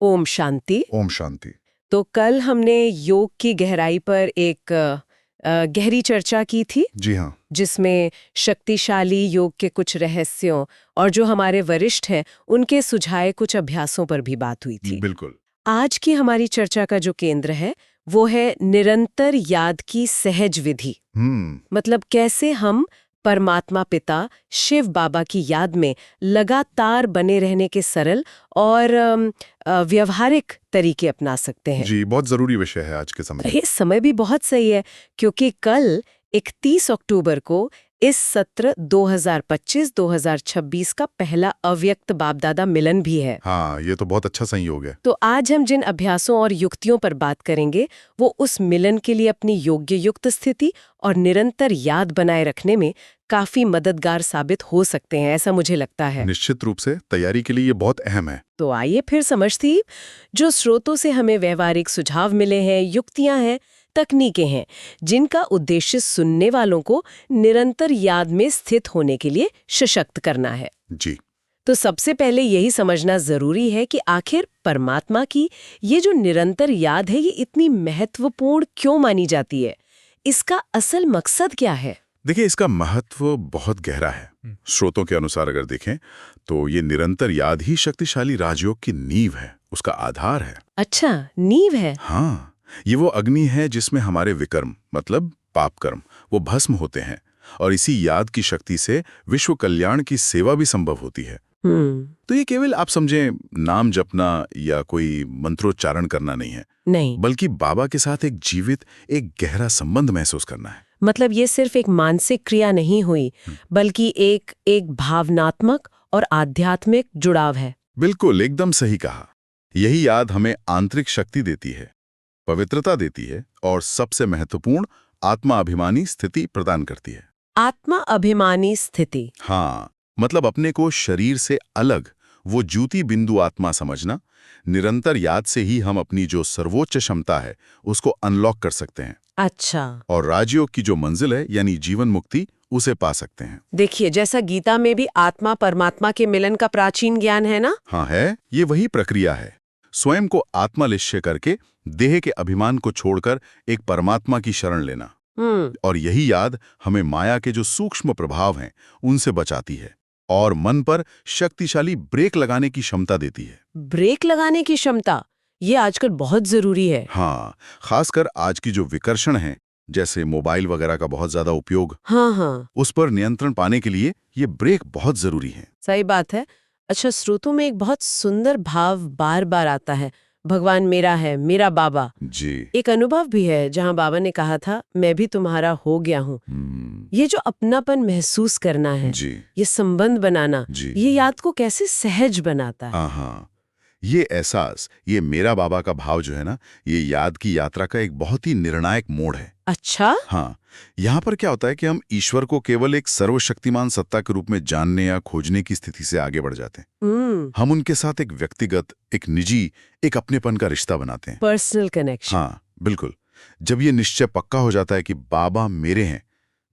ओम शांति। ओम शांति। तो कल हमने योग की गहराई पर एक गहरी चर्चा की थी, जी हाँ। जिसमें शक्तिशाली योग के कुछ रहस्यों और जो हमारे वरिष्ठ हैं उनके सुझाए कुछ अभ्यासों पर भी बात हुई थी। बिल्कुल। आज की हमारी चर्चा का जो केंद्र है वो है निरंतर याद की सहज विधि। मतलब कैसे हम परमात्मा पिता शिव बाबा की याद में लगातार बने रहने के सरल और व्यवहारिक तरीके अपना सकते हैं। जी, बहुत जरूरी विषय है आज के समय में। ये समय भी बहुत सही है क्योंकि कल 31 अक्टूबर को इस सत्र 2025-2026 का पहला अव्यक्त बाप दादा मिलन भी है। हाँ, ये तो बहुत अच्छा संयोग है। तो आज हम जिन अभ्यासों और युक्तियों पर बात करेंगे वो उस मिलन के लिए अपनी योग्य युक्त स्थिति और निरंतर याद बनाए रखने में काफी मददगार साबित हो सकते हैं, ऐसा मुझे लगता है। निश्चित रूप से तैयारी के लिए ये बहुत अहम है। तो आइए फिर समझती जो स्रोतों से हमें व्यवहारिक सुझाव मिले हैं, युक्तियां हैं, तकनीकें हैं, जिनका उद्देश्य सुनने वालों को निरंतर याद में स्थित होने के लिए सशक्त करना है। जी। तो सबसे पहले यही समझना जरूरी है कि आखिर परमात्मा की ये जो निरंतर याद है ये इतनी महत्वपूर्ण क्यों मानी जाती है? इसका असल मकसद क्या है? देखिए, इसका महत्व बहुत गहरा है। स्रोतों के अनुसार अगर देखें तो ये निरंतर याद ही शक्तिशाली राजयोग की नींव है, उसका आधार है। अच्छा, नींव है। हाँ, ये वो अग्नि है जिसमें हमारे विकर्म मतलब पाप कर्म वो भस्म होते हैं, और इसी याद की शक्ति से विश्व कल्याण की सेवा भी संभव होती है। तो ये केवल आप समझें नाम जपना या कोई मंत्रोच्चारण करना नहीं है, नहीं, बल्कि बाबा के साथ एक जीवित, एक गहरा संबंध महसूस करना है। मतलब ये सिर्फ एक मानसिक क्रिया नहीं हुई, बल्कि एक भावनात्मक और आध्यात्मिक जुड़ाव है। बिल्कुल, एकदम सही कहा। यही याद हमें आंतरिक शक्ति देती है, पवित्रता देती है और सबसे महत्वपूर्ण आत्मा अभिमानी स्थिति प्रदान करती है। आत्मा अभिमानी स्थिति। हाँ, मतलब अपने को शरीर से अलग वो ज्योति बिंदु आत्मा समझना। निरंतर याद से ही हम अपनी जो सर्वोच्च क्षमता है उसको अनलॉक कर सकते हैं। अच्छा। और राजयोग की जो मंजिल है यानी जीवन मुक्ति, उसे पा सकते हैं। देखिए, जैसा गीता में भी आत्मा परमात्मा के मिलन का प्राचीन ज्ञान है ना? हाँ है, ये वही प्रक्रिया है। स्वयं को आत्मलिश्य करके देह के अभिमान को छोड़कर एक परमात्मा की शरण लेना। और यही याद हमें माया के जो सूक्ष्म प्रभाव हैं उनसे बचाती है और मन पर शक्तिशाली ब्रेक लगाने की क्षमता देती है। ब्रेक लगाने की क्षमता, ये आजकल बहुत जरूरी है। हाँ, खासकर आज की जो विकर्षण है, जैसे मोबाइल वगैरह का बहुत ज्यादा उपयोग, हाँ, उस पर नियंत्रण पाने के लिए ये ब्रेक बहुत जरूरी है। सही बात है। अच्छा, स्रोतों में एक बहुत सुंदर भाव बार बार आता है, भगवान मेरा है, मेरा बाबा। जी। एक अनुभव भी है जहाँ बाबा ने कहा था, मैं भी तुम्हारा हो गया हूँ। ये जो अपनापन महसूस करना है, जी। ये संबंध बनाना, जी। ये याद को कैसे सहज बनाता है? हाँ, ये एहसास, ये मेरा बाबा का भाव जो है ना, ये याद की यात्रा का एक बहुत ही निर्णायक मोड़ है। अच्छा। हाँ, यहाँ पर क्या होता है कि हम ईश्वर को केवल एक सर्वशक्तिमान सत्ता के रूप में जानने या खोजने की स्थिति से आगे बढ़ जाते हैं। हम उनके साथ एक व्यक्तिगत, एक निजी, एक अपनेपन का रिश्ता बनाते हैं। Personal connection. हाँ, बिल्कुल। जब ये निश्चय पक्का हो जाता है कि बाबा मेरे हैं,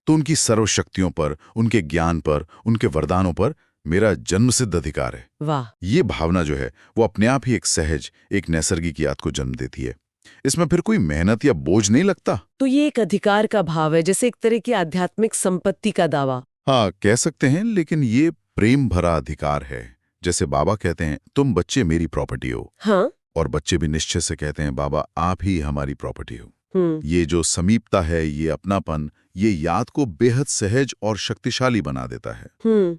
तो उनकी सर्वशक्तियों पर, उनके ज्ञान पर, उनके वरदानों पर मेरा जन्मसिद्ध अधिकार है। वाह। ये भावना जो है वो अपने आप ही एक सहज, एक नैसर्गिक याद को जन्म देती है। इसमें फिर कोई मेहनत या बोझ नहीं लगता। तो ये एक अधिकार का भाव है, जैसे एक तरह की आध्यात्मिक संपत्ति का दावा। हाँ, कह सकते हैं, लेकिन ये प्रेम भरा अधिकार है। जैसे बाबा कहते हैं, तुम बच्चे मेरी प्रॉपर्टी हो। हाँ। और बच्चे भी निश्चय से कहते हैं, बाबा आप ही हमारी प्रॉपर्टी हो। ये जो समीपता है, ये अपनापन, ये याद को बेहद सहज और शक्तिशाली बना देता है।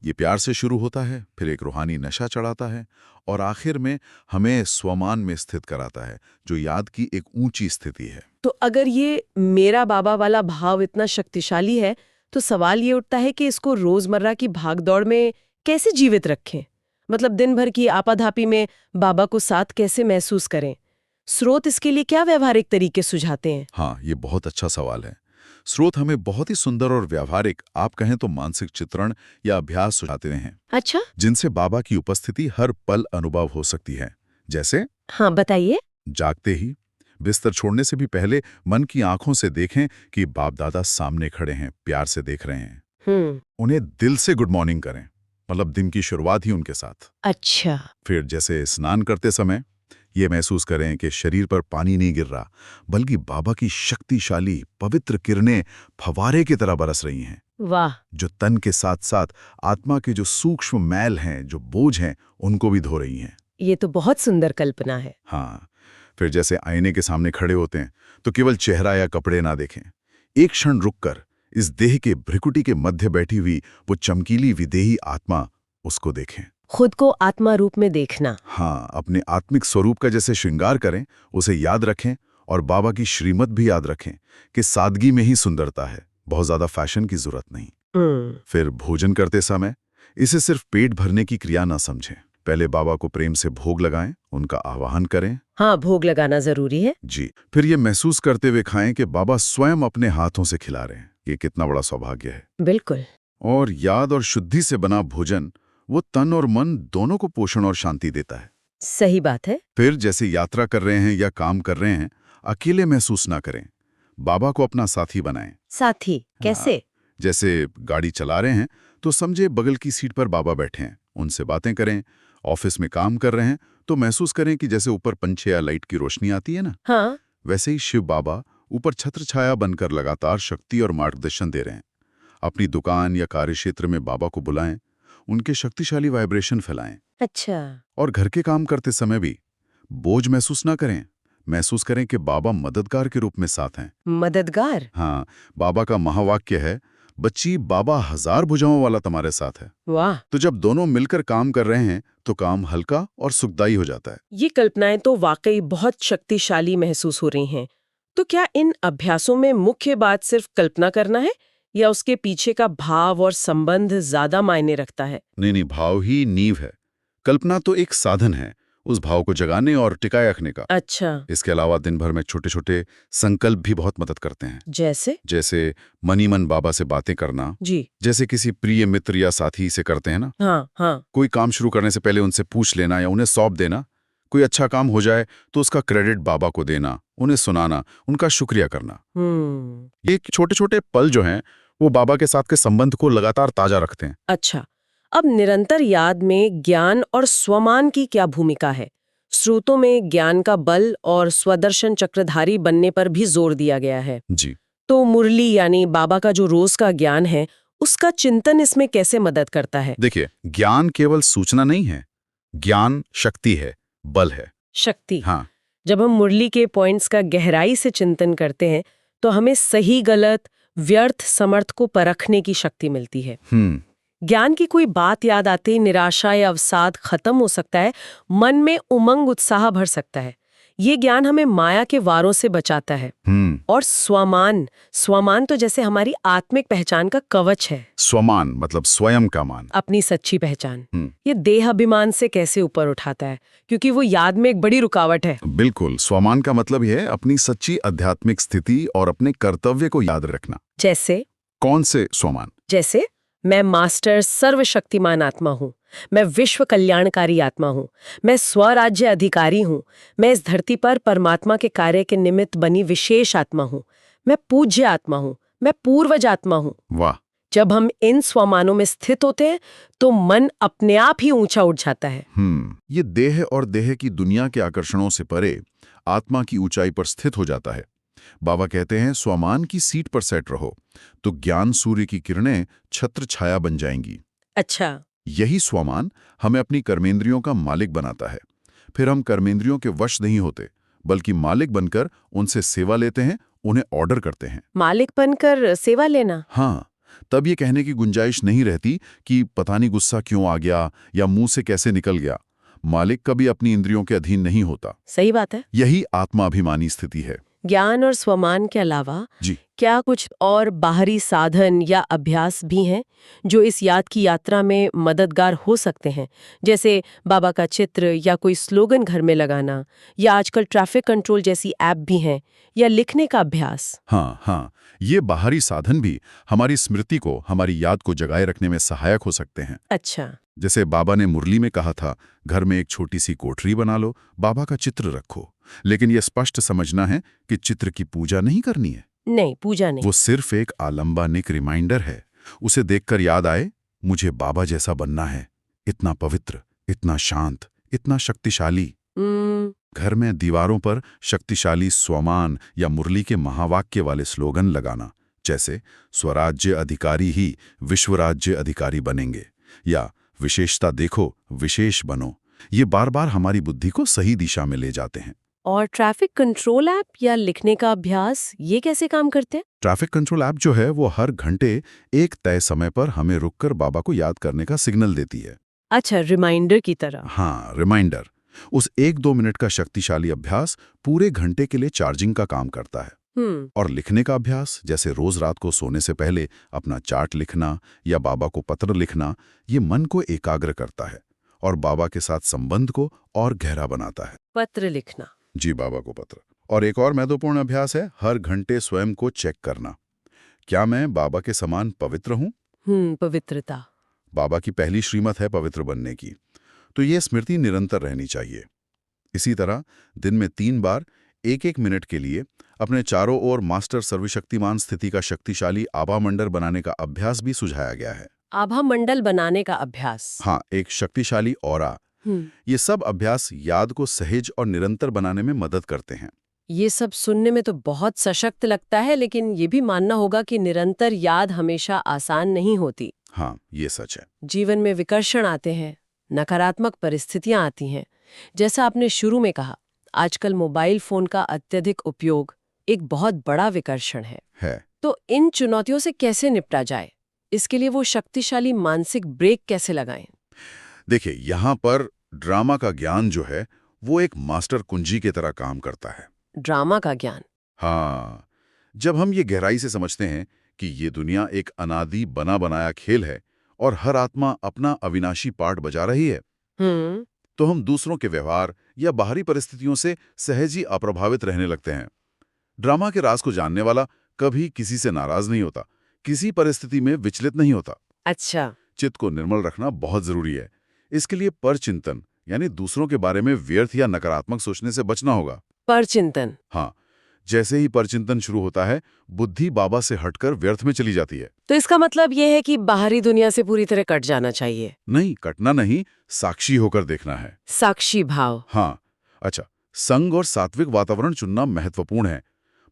ये प्यार से शुरू होता है, फिर एक रूहानी नशा चढ़ाता है और आखिर में हमें स्वमान में स्थित कराता है, जो याद की एक ऊंची स्थिति है। तो अगर ये मेरा बाबा वाला भाव इतना शक्तिशाली है, तो सवाल ये उठता है कि इसको रोजमर्रा की भागदौड़ में कैसे जीवित रखें? मतलब दिन भर की आपाधापी में बाबा को साथ कैसे महसूस करें? स्रोत इसके लिए क्या व्यवहारिक तरीके सुझाते हैं? हाँ, ये बहुत अच्छा सवाल है। स्रोत हमें बहुत ही सुंदर और व्यावहारिक, आप कहें तो मानसिक चित्रण या अभ्यास सुझाते हैं। अच्छा। जिनसे बाबा की उपस्थिति हर पल अनुभव हो सकती है। जैसे, हाँ, बताइए। जागते ही, बिस्तर छोड़ने से भी पहले मन की आंखों से देखें कि बाप दादा सामने खड़े हैं, प्यार से देख रहे हैं। उन्हें दिल से गुड मॉर्निंग करें, मतलब दिन की शुरुआत ही उनके साथ। अच्छा। फिर जैसे स्नान करते समय ये महसूस करें कि शरीर पर पानी नहीं गिर रहा, बल्कि बाबा की शक्तिशाली पवित्र किरणें फव्वारे की तरह बरस रही हैं। वाह। जो तन के साथ साथ आत्मा के जो सूक्ष्म मैल हैं, जो बोझ हैं, उनको भी धो रही हैं। ये तो बहुत सुंदर कल्पना है। हाँ, फिर जैसे आईने के सामने खड़े होते हैं तो केवल चेहरा या कपड़े ना देखें, एक क्षण रुककर इस देह के भ्रिकुटी के मध्य बैठी हुई वो चमकीली विदेही आत्मा, उसको देखें। खुद को आत्मा रूप में देखना। हाँ, अपने आत्मिक स्वरूप का जैसे श्रृंगार करें, उसे याद रखें और बाबा की श्रीमत भी याद रखें कि सादगी में ही सुंदरता है, बहुत ज्यादा फैशन की जरूरत नहीं। फिर भोजन करते समय इसे सिर्फ पेट भरने की क्रिया ना समझें। पहले बाबा को प्रेम से भोग लगाएं, उनका आवाहन करें। हाँ, भोग लगाना जरूरी है। जी, फिर ये महसूस करते हुए खाएं कि बाबा स्वयं अपने हाथों से खिला रहे हैं। ये कितना बड़ा सौभाग्य है। बिल्कुल। और याद और शुद्धि से बना भोजन वो तन और मन दोनों को पोषण और शांति देता है। सही बात है। फिर जैसे यात्रा कर रहे हैं या काम कर रहे हैं, अकेले महसूस ना करें, बाबा को अपना साथी बनाएं। साथी कैसे? जैसे गाड़ी चला रहे हैं तो समझे बगल की सीट पर बाबा बैठे हैं, उनसे बातें करें। ऑफिस में काम कर रहे हैं तो महसूस करें कि जैसे ऊपर पंखे या लाइट की रोशनी आती है ना, हाँ, वैसे ही शिव बाबा ऊपर छत्र छाया बनकर लगातार शक्ति और मार्गदर्शन दे रहे हैं। अपनी दुकान या कार्यक्षेत्र में बाबा को बुलाएं, उनके शक्तिशाली वाइब्रेशन फैलाएं। अच्छा। और घर के काम करते समय भी बोझ महसूस ना करें, महसूस करें कि बाबा मददगार के रूप में साथ हैं। मददगार? हाँ, बाबा का महावाक्य है, बच्ची बाबा 1000 भुजाओं वाला तुम्हारे साथ है। वाह। तो जब दोनों मिलकर काम कर रहे हैं तो काम हल्का और सुखदायी हो जाता है। ये कल्पनाएं तो वाकई बहुत शक्तिशाली महसूस हो रही हैं। तो क्या इन अभ्यासों में मुख्य बात सिर्फ कल्पना करना है या उसके पीछे का भाव और संबंध ज्यादा मायने रखता है? नहीं, भाव ही नींव है। कल्पना तो एक साधन है उस भाव को जगाने और टिकाए रखने का। अच्छा। इसके अलावा दिन भर में छोटे छोटे संकल्प भी बहुत मदद करते हैं। जैसे मनी मन बाबा से बातें करना। जी। जैसे किसी प्रिय मित्र या साथी से करते हैं ना। हाँ। कोई काम शुरू करने से पहले उनसे पूछ लेना या उन्हें सौंप देना। कोई अच्छा काम हो जाए तो उसका क्रेडिट बाबा को देना, उन्हें सुनाना, उनका शुक्रिया करना। ये छोटे छोटे पल जो हैं वो बाबा के साथ के संबंध को लगातार ताजा रखते हैं। अच्छा, अब निरंतर याद में ज्ञान और स्वमान की क्या भूमिका है? स्रोतों में ज्ञान का बल और स्वदर्शन चक्रधारी बनने पर भी जोर दिया गया है। जी। तो मुरली यानी बाबा का जो रोज का ज्ञान है, उसका चिंतन इसमें कैसे मदद करता है? देखिए, ज्ञान केवल सूचना नहीं है, ज्ञान शक्ति है, बल है। शक्ति। हाँ। जब हम मुरली के पॉइंट्स का गहराई से चिंतन करते हैं तो हमें सही गलत व्यर्थ समर्थ को परखने की शक्ति मिलती है। ज्ञान की कोई बात याद आते ही निराशा या अवसाद खत्म हो सकता है, मन में उमंग उत्साह भर सकता है। ये ज्ञान हमें माया के वारों से बचाता है। और स्वमान तो जैसे हमारी आत्मिक पहचान का कवच है। स्वमान मतलब स्वयं का मान, अपनी सच्ची पहचान। ये देह अभिमान से कैसे ऊपर उठाता है, क्योंकि वो याद में एक बड़ी रुकावट है। बिल्कुल, स्वमान का मतलब है अपनी सच्ची आध्यात्मिक स्थिति और अपने कर्तव्य को याद रखना। जैसे? कौन से स्वमान? जैसे मैं मास्टर सर्वशक्तिमान आत्मा हूँ, मैं विश्व कल्याणकारी आत्मा हूँ, मैं स्वराज्य अधिकारी हूँ, मैं इस धरती पर परमात्मा के कार्य के निमित्त बनी विशेष आत्मा हूँ, मैं पूज्य आत्मा हूँ, मैं पूर्वज आत्मा हूँ। वाह। जब हम इन स्वमानों में स्थित होते हैं तो मन अपने आप ही ऊंचा उठ जाता है। ये देह और देह की दुनिया के आकर्षणों से परे आत्मा की ऊंचाई पर स्थित हो जाता है। बाबा कहते हैं, स्वमान की सीट पर सेट रहो तो ज्ञान सूर्य की किरणें छत्र छाया बन जाएंगी। अच्छा। यही स्वमान हमें अपनी कर्मेंद्रियों का मालिक बनाता है। फिर हम कर्मेंद्रियों के वश नहीं होते, बल्कि मालिक बनकर उनसे सेवा लेते हैं, उन्हें ऑर्डर करते हैं। मालिक बनकर सेवा लेना? हाँ, तब ये कहने की गुंजाइश नहीं रहती कि पता नहीं गुस्सा क्यों आ गया या मुंह से कैसे निकल गया। मालिक कभी अपनी इंद्रियों के अधीन नहीं होता। सही बात है। यही आत्माभिमानी स्थिति है। ज्ञान और स्वमान के अलावा जी, क्या कुछ और बाहरी साधन या अभ्यास भी हैं जो इस याद की यात्रा में मददगार हो सकते हैं? जैसे बाबा का चित्र या कोई स्लोगन घर में लगाना, या आजकल ट्रैफिक कंट्रोल जैसी ऐप भी हैं, या लिखने का अभ्यास। हाँ, ये बाहरी साधन भी हमारी स्मृति को, हमारी याद को जगाए रखने में सहायक हो सकते हैं। अच्छा। जैसे बाबा ने मुरली में कहा था, घर में एक छोटी सी कोठरी बना लो, बाबा का चित्र रखो, लेकिन यह स्पष्ट समझना है कि चित्र की पूजा नहीं करनी है। नहीं, पूजा नहीं। वो सिर्फ एक आलंबानिक रिमाइंडर है। उसे देखकर याद आए, मुझे बाबा जैसा बनना है, इतना पवित्र, इतना शांत, इतना शक्तिशाली। घर में दीवारों पर शक्तिशाली स्वमान या मुरली के महावाक्य वाले स्लोगन लगाना, जैसे स्वराज्य अधिकारी ही विश्वराज्य अधिकारी बनेंगे या विशेषता देखो विशेष बनो, ये बार बार हमारी बुद्धि को सही दिशा में ले जाते हैं। और ट्रैफिक कंट्रोल ऐप या लिखने का अभ्यास, ये कैसे काम करते हैं? ट्रैफिक कंट्रोल ऐप जो है वो हर घंटे एक तय समय पर हमें रुककर बाबा को याद करने का सिग्नल देती है। अच्छा, रिमाइंडर की तरह। हाँ, रिमाइंडर। उस 1-2 मिनट का शक्तिशाली अभ्यास पूरे घंटे के लिए चार्जिंग का काम करता है। और लिखने का अभ्यास, जैसे रोज रात को सोने से पहले अपना चार्ट लिखना या बाबा को पत्र लिखना, ये मन को एकाग्र करता है और बाबा के साथ संबंध को और गहरा बनाता है। पत्र लिखना? जी, बाबा को पत्र। और एक और महत्वपूर्ण अभ्यास है हर घंटे स्वयं को चेक करना। क्या मैं बाबा के समान पवित्र हूँ? पवित्रता बाबा की पहली श्रीमत है पवित्र बनने की, तो ये स्मृति निरंतर रहनी चाहिए। इसी तरह दिन में 3 बार 1-1 मिनट के लिए अपने चारों ओर मास्टर सर्वशक्तिमान स्थिति का शक्तिशाली आभा मंडल बनाने का अभ्यास भी सुझाया गया है। आभा मंडल बनाने का अभ्यास? हाँ, एक शक्तिशाली ऑरा। ये सब अभ्यास याद को सहज और निरंतर बनाने में मदद करते हैं। ये सब सुनने में तो बहुत सशक्त लगता है, लेकिन ये भी मानना होगा कि निरंतर याद हमेशा आसान नहीं होती। हाँ, ये सच है। जीवन में विकर्षण आते हैं, नकारात्मक परिस्थितियां आती हैं। जैसा आपने शुरू में कहा, आजकल मोबाइल फोन का अत्यधिक उपयोग एक बहुत बड़ा विकर्षण है। तो इन चुनौतियों से कैसे निपटा जाए? इसके लिए वो शक्तिशाली मानसिक ब्रेक कैसे लगाएं? देखिए, यहाँ पर ड्रामा का ज्ञान जो है वो एक मास्टर कुंजी की तरह काम करता है। ड्रामा का ज्ञान? हाँ, जब हम ये गहराई से समझते हैं कि ये दुनिया एक अनादि बना बनाया खेल है और हर आत्मा अपना अविनाशी पार्ट बजा रही है, तो हम दूसरों के व्यवहार या बाहरी परिस्थितियों से सहज ही अप्रभावित रहने लगते हैं। ड्रामा के राज को जानने वाला कभी किसी से नाराज नहीं होता, किसी परिस्थिति में विचलित नहीं होता। अच्छा। चित्त को निर्मल रखना बहुत जरूरी है। इसके लिए परचिंतन, यानी दूसरों के बारे में व्यर्थ या नकारात्मक सोचने से बचना होगा। परचिंतन? हाँ, जैसे ही परचिंतन शुरू होता है, बुद्धि बाबा से हटकर व्यर्थ में चली जाती है। तो इसका मतलब यह है कि बाहरी दुनिया से पूरी तरह कट जाना चाहिए? नहीं, कटना नहीं, साक्षी होकर देखना है। साक्षी भाव? हाँ। अच्छा, संग और सात्विक वातावरण चुनना महत्वपूर्ण है।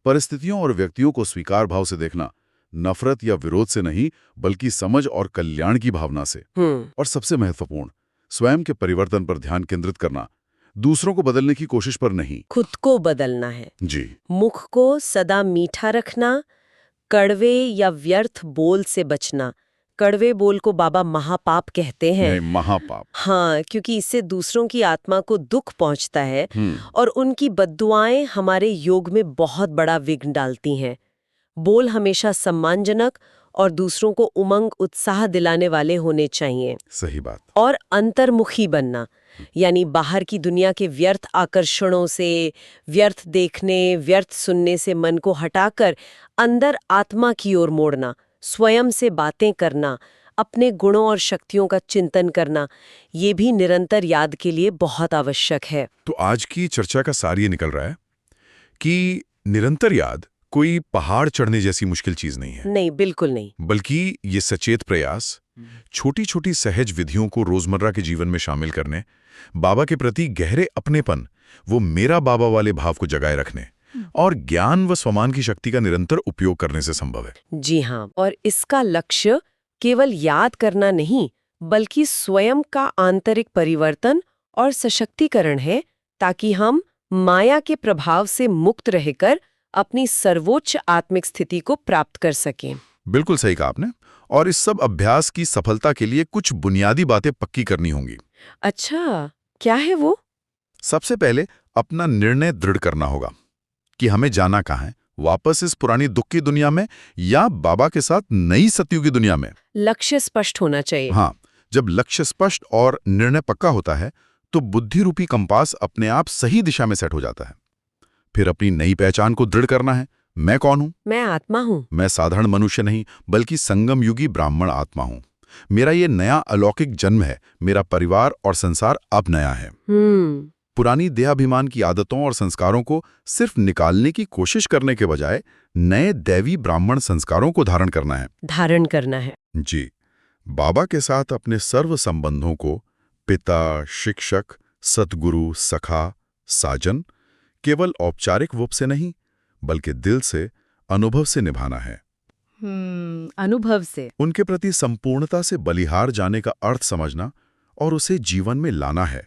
परिस्थितियों और व्यक्तियों को स्वीकार भाव से देखना, नफरत या विरोध से नहीं, बल्कि समझ और कल्याण की भावना से। और सबसे महत्वपूर्ण, स्वयं के परिवर्तन पर ध्यान केंद्रित करना, दूसरों को बदलने की कोशिश पर नहीं। खुद को बदलना है। जी। मुख को सदा मीठा रखना, कड़वे या व्यर्थ बोल से बचना। कड़वे बोल को बाबा महापाप कहते हैं। नहीं, महापाप। हाँ, क्योंकि इससे दूसरों की आत्मा को दुख पहुंचता है और उनकी बद्दुआएं हमारे योग में बहुत बड़ा विघ्न डालती हैं। बोल हमेशा सम्मानजनक और दूसरों को उमंग उत्साह दिलाने वाले होने चाहिए। सही बात। और अंतर्मुखी बनना, यानी बाहर की दुनिया के व्यर्थ आकर्षणों से, व्यर्थ देखने, व्यर्थ सुनने से मन को हटाकर अंदर आत्मा की ओर मोड़ना, स्वयं से बातें करना, अपने गुणों और शक्तियों का चिंतन करना, ये भी निरंतर याद के लिए बहुत आवश्यक है। तो आज की चर्चा का सार ये निकल रहा है कि निरंतर याद कोई पहाड़ चढ़ने जैसी मुश्किल चीज नहीं है। नहीं, बिल्कुल नहीं। बल्कि ये सचेत प्रयास, छोटी छोटी सहज विधियों को रोजमर्रा के जीवन में शामिल करने, बाबा के प्रति गहरे अपनेपन, वो मेरा बाबा वाले भाव को जगाए रखने और ज्ञान व स्वमान की शक्ति का निरंतर उपयोग करने से संभव है। जी हाँ, और इसका लक्ष्य केवल याद करना नहीं, बल्कि स्वयं का आंतरिक परिवर्तन और सशक्तिकरण है, ताकि हम माया के प्रभाव से मुक्त रहकर अपनी सर्वोच्च आत्मिक स्थिति को प्राप्त कर सकें। बिल्कुल सही कहा आपने। और इस सब अभ्यास की सफलता के लिए कुछ बुनियादी बातें पक्की करनी होंगी। अच्छा, क्या है वो? सबसे पहले अपना निर्णय दृढ़ करना होगा कि हमें जाना कहाँ है, वापस इस पुरानी दुख की दुनिया में या बाबा के साथ नई सतयुग की दुनिया में। लक्ष्य स्पष्ट होना चाहिए। हाँ, जब लक्ष्य स्पष्ट और निर्णय पक्का होता है तो बुद्धि रूपी कंपास अपने आप सही दिशा में सेट हो जाता है। फिर अपनी नई पहचान को दृढ़ करना है। मैं कौन हूं? मैं आत्मा हूं। मैं साधारण मनुष्य नहीं, बल्कि संगम युगी ब्राह्मण आत्मा हूं। मेरा ये नया अलौकिक जन्म है। मेरा परिवार और संसार अब नया है। पुरानी देहाभिमान की आदतों और संस्कारों को सिर्फ निकालने की कोशिश करने के बजाय नए दैवी ब्राह्मण संस्कारों को धारण करना है। धारण करना है। जी। बाबा के साथ अपने सर्व संबंधों को पिता, शिक्षक, सतगुरु, सखा, साजन केवल औपचारिक रूप से नहीं बल्कि दिल से, अनुभव से निभाना है। अनुभव से। उनके प्रति संपूर्णता से बलिहार जाने का अर्थ समझना और उसे जीवन में लाना है,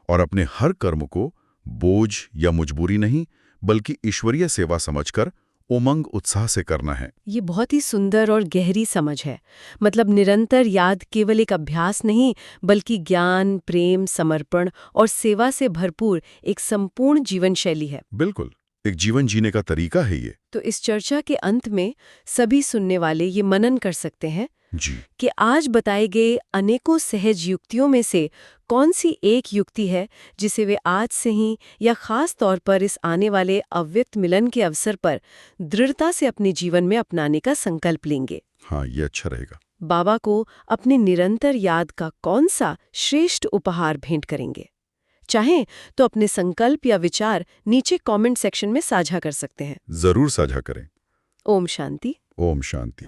और अपने हर कर्म को बोझ या मजबूरी नहीं बल्कि ईश्वरीय सेवा समझकर उमंग उत्साह से करना है। ये बहुत ही सुंदर और गहरी समझ है। मतलब निरंतर याद केवल एक अभ्यास नहीं बल्कि ज्ञान, प्रेम, समर्पण और सेवा से भरपूर एक संपूर्ण जीवन शैली है। बिल्कुल, एक जीवन जीने का तरीका है ये। तो इस चर्चा के अंत में सभी सुनने वाले ये मनन कर सकते हैं जी कि आज बताए गए अनेकों सहज युक्तियों में से कौन सी एक युक्ति है जिसे वे आज से ही या खास तौर पर इस आने वाले अव्यक्त मिलन के अवसर पर दृढ़ता से अपने जीवन में अपनाने का संकल्प लेंगे। हाँ, ये अच्छा रहेगा। बाबा को अपनी निरंतर याद का कौन सा श्रेष्ठ उपहार भेंट करेंगे? चाहें तो अपने संकल्प या विचार नीचे कमेंट सेक्शन में साझा कर सकते हैं। जरूर साझा करें। ओम शांति। ओम शांति।